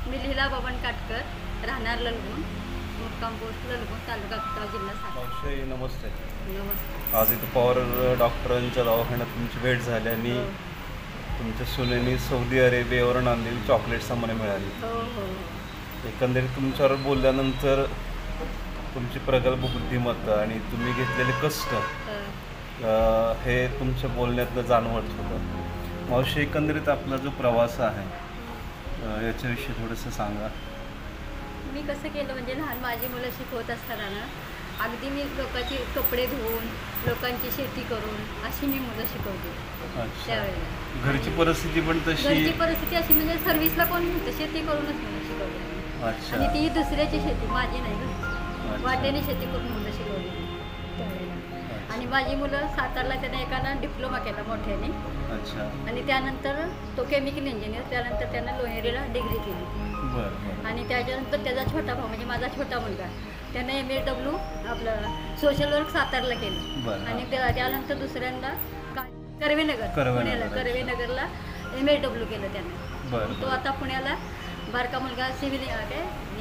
मी लीला बबन काटकर, राहणार ललगुण, मुक्काम पोस्ट ललगुण, तालुका खटाव, जिल्हा सातारा. मावशी नमस्ते. नमस्ते. आज इथं पवार डॉक्टरांच्या दवाखान्यात तुमची भेट झाली आणि हो तुमच्या सुनेनी सौदी अरेबियावरून आणलेली चॉकलेट्स आम्हाला मिळाली. हो हो एकंदरीत तुमच्यावर बोलल्यानंतर तुमची प्रगल्भ बुद्धिमत्ता आणि तुम्ही घेतलेले कष्ट हे तुमच्या बोलण्यातनं जाणवत होतं. मावशी, एकंदरीत आपला जो प्रवास आहे याच्याविषयी थोडंसं सांगा. मी कसं केलं म्हणजे लहान माझी मुलं शिकवत असताना ना अगदी मी लोकांची कपडे धुवून लोकांची शेती करून अशी मी मुलं शिकवते. अच्छा. त्यावेळेला घरची परिस्थिती पण तशी. घरची परिस्थिती अशी म्हणजे सर्व्हिसला कोण नव्हतं, शेती करूनच मुलं शिकवली. अच्छा. आणि ती दुसऱ्याची शेती, माझी नाही घरची. अच्छा. वाट्याने शेती करून मुलं शिकवली त्यावेळेला. आणि माझी मुलं सातारला त्याने एकानं डिप्लोमा केला मोठ्याने. अच्छा. आणि त्यानंतर तो केमिकल इंजिनियर, त्यानंतर त्यानं लोणेरेला डिग्री केली. बरं. आणि त्याच्यानंतर त्याचा छोटा भाऊ म्हणजे माझा छोटा मुलगा त्यानं MAW आपलं सोशल वर्क सातारला केलं. बरं. आणि त्यानंतर दुसऱ्यांदा कर्वेनगर पुण्याला कर्वेनगरला MAW केलं त्यानं. बरं. तो आता पुण्याला बारका मुलगा सिव्हिल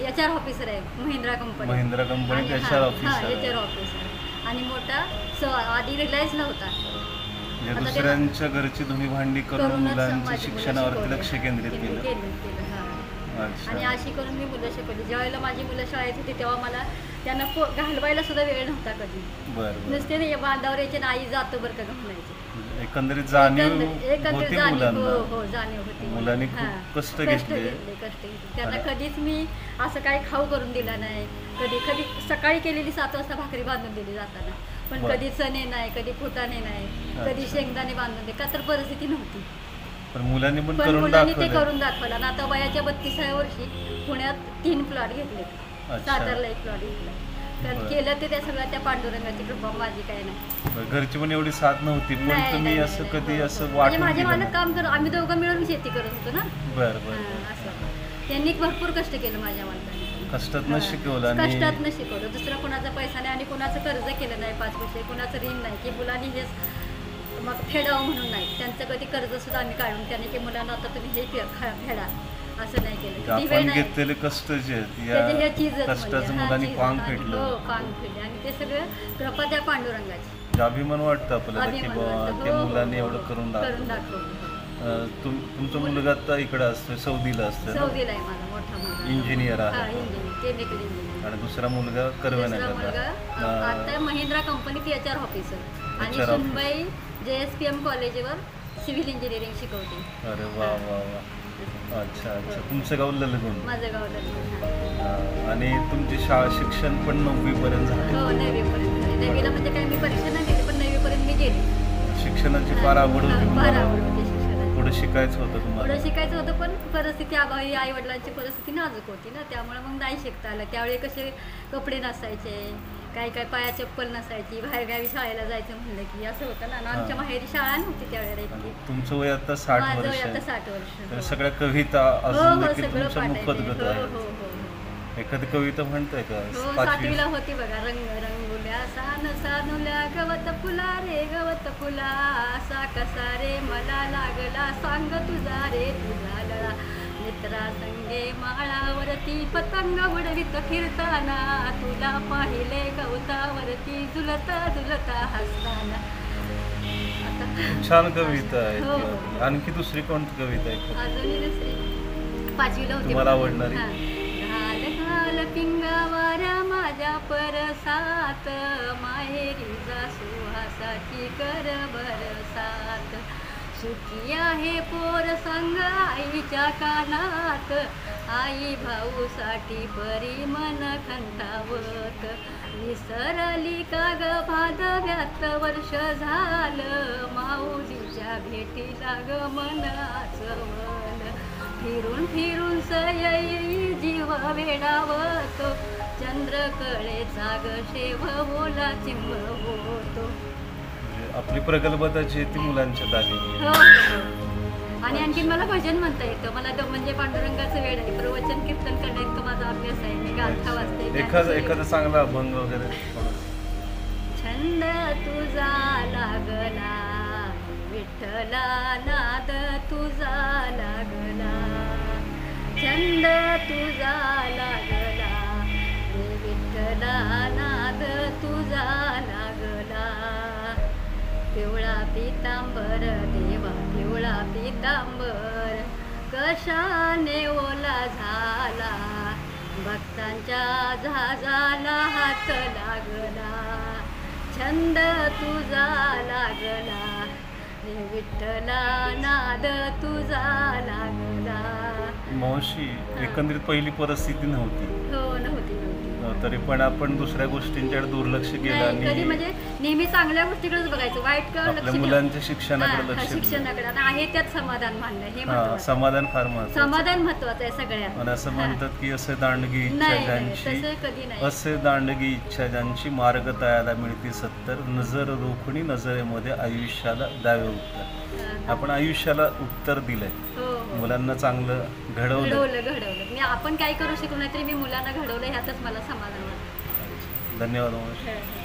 HR ऑफिसर आहे Mahindra company. Mahindra company HR officer. HR officer. आणि मोठा आधी रिलायन्सला होता. म्हणजे दुसऱ्यांच्या घरची धुणी भांडी करून मुलांच्या शिक्षणावरती लक्ष केंद्रित केलं. अच्छा. आणि अशी करून मी मुलं शिकवली. ज्यावेळेला माझी मुलं शाळेत होती तेव्हा मला त्यांना घालवायला सुद्धा वेळ नव्हता कधी. बरं. नुसते नाही बांधावर यायचे ना, आई जातो बरं का म्हणायचे. एकंदरीत जाणीव होती मुलांना. हो जाणीव होती. मुलांनी खूप कष्ट घेतले. त्यांना कधीच मी असं काही खाऊ करून दिला नाही. कधी सकाळी केलेली 7 वाजता भाकरी बांधून दिली जाताना, पण कधी चणे नाही, कधी फुटाणे नाही, कधी शेंगदाणे बांधून दे, का तर परिस्थिती नव्हती. पण मुलांनी पण मुलांनी ते करून दाखवलं. आणि आता वयाच्या 32व्या वर्षी पुण्यात 3 प्लॉट घेतले, सातारला 1 प्लॉट घेतला. कारण केलं ते त्या सगळ्या त्या पांडुरंगाची कृपा, माझी काय नाही. घरची पण एवढी साथ नव्हती, पण तुम्ही असं कधी असं वाटून माझे मालक काम करत, आम्ही दोघं मिळून शेती करत होतो ना. बरं. असं त्यांनी भरपूर कष्ट केलं माझ्या मालकाने. कष्टातनं शिकवलं आणि कष्टातनं शिकवलं. दुसरा कोणाचा पैसा नाही आणि कोणाचं कर्ज केलं नाही 5 पैसे, कोणाचं ऋण नाही की मुलांनी हेच मग फेडावं म्हणून नाही. त्यांचं कधी कर्ज सुद्धा आम्ही काढून त्याने की मुलांना आता तुम्ही हे फेडा असं नाही केलं. आपण घेतलेले कष्ट जे आहेत या कष्टाचं मुलांनी पांग फेडलं. हो, पांग फेडले. आणि ते सगळं कृपा त्या पांडुरंगाची. अभिमान वाटतं आपल्याला की त्या मुलांनी एवढं करून दाखवलं. तुमचा मुलगा आता इकडे असतोय, सौदीला असतोय. सौदीला आहे माझा मोठा मुलगा, इंजिनियर आहे. Chemical engineer. आणि दुसरा मुलगा कर्वेनगरला, आता महिंद्रा कंपनीत HR ऑफिसर. आणि सुनबाई JSPM कॉलेजवर सिव्हिल इंजिनिअरिंग शिकवते. अरे वा वा वा. अच्छा. तुमचं गाव ललगुण. माझं गाव ललगुण. आणि तुमची शाळा शिक्षण पण 9वी पर्यंत झाले. हो, 9वी पर्यंत. 9वीला म्हणजे काय मी परीक्षा नाही दिली, पण 9वी पर्यंत मी गेली. शिक्षणाची फार आवड होती. फार आवड होती शिक्षणाची. पुढे शिकायचं होतं तुम्हाला. पुढे शिकायचं होतं, पण परिस्थिती अभावी, आई वडिलांची परिस्थिती नाजूक होती ना, त्यामुळे मग नाही शिकता आलं. त्यावेळी कसे कपडे नसायचे, काय पाया चप्पल नसायची, बाहेरगावी शाळेला जायचं म्हणलं की असं होतं ना. आमच्या माहेरी शाळा नव्हती त्यावेळेला इतकी. तुमचं वय आता 60 वर्ष. माझं वय आता 60 वर्ष. तर सगळ्या कविता अजून देखील तुमच्या मुखोद्गत आहे. एखादी कविता म्हणताय का? 7वीला होती बघा. रंग रंगुल्या सानुल्या गवत फुला रे गवत फुला, असा कसा रे मला लागला सांग तुझा रे तुझा लळा. मित्रा संगे माळावरती पतंग उडवीत फिरताना, तुला पाहिले गवतावरती झुलता झुलता हसताना. छान कविता आहे. आणखी दुसरी कोणती कविता आहे? अजूनही दुसरी 5वीला होती. तुम्हाला आवडणारी? घाल पिंगावर माझ्या परसात, माहेरी जा सुहासाची कर बरसात. सुखी आहे पोर संग आईच्या कानात, आई भाऊसाठी परी मन खंतावत. विसरली का ग भादव्यात वर्ष झालं, माऊलीच्या भेटीला ग मन आचवल. फिरून फिरून सयई जीव वेडावतो, चंद्र कळेचा ग शेव बोला चिंब होतो. आपली प्रगल्भताची ती मुलांच्या दागी. आणि आणखी मला भजन म्हणता येतं. मला म्हणजे पांडुरंगाचं वेळ आहे, प्रवचन कीर्तन करण्यात माझा अभ्यास आहे. मी गाथा वाचते. एखादा चांगला अभंग वगैरे. छंद तुझा लागला विठ्ठला, नाद तुझा लागला, छंद तुझा लागला रे विठ्ठला नाद तुझा लागला पिवळा पितांबर देवा पिवळा पितांबर कशाने ओला झाला भक्तांच्या जहाजाला हात लागला छंद तुझा लागला रे विठ्ठला नाद तुझा लागला. मावशी एकंदरीत पहिली परिस्थिती नव्हती, हो नव्हती तरी पण आपण दुसऱ्या गोष्टींच्याकडे दुर्लक्ष केलं नाही, कधी आणि म्हणजे नेहमी चांगल्या गोष्टीकडेच बघायचं वाईट का आपल्या मुलांच्या शिक्षणाकडे लक्ष दिलं. शिक्षणाकडे आता आहे त्यात समाधान मानणं हे हा, महत्त्वाचं. समाधान फार महत्वाचं. समाधान महत्वाचं आहे सगळ्यात. आणि असं म्हणतात की असे दांडगी इच्छा नाही नाही, ज्यांची तसं कधी नाही. असे दांडगी इच्छा ज्यांची मार्ग तयाला मिळती 70 नजर रोखणी नजरेमध्ये आयुष्याला द्यावे उत्तर. आपण आयुष्याला उत्तर दिलंय, हो हो. मुलांना चांगलं घडवलं. घडवलं मी आपण काय करू शकलो नाही तरी मी मुलांना घडवलं ह्यातच मला समाधान वाटतं. धन्यवाद मावशी. हो.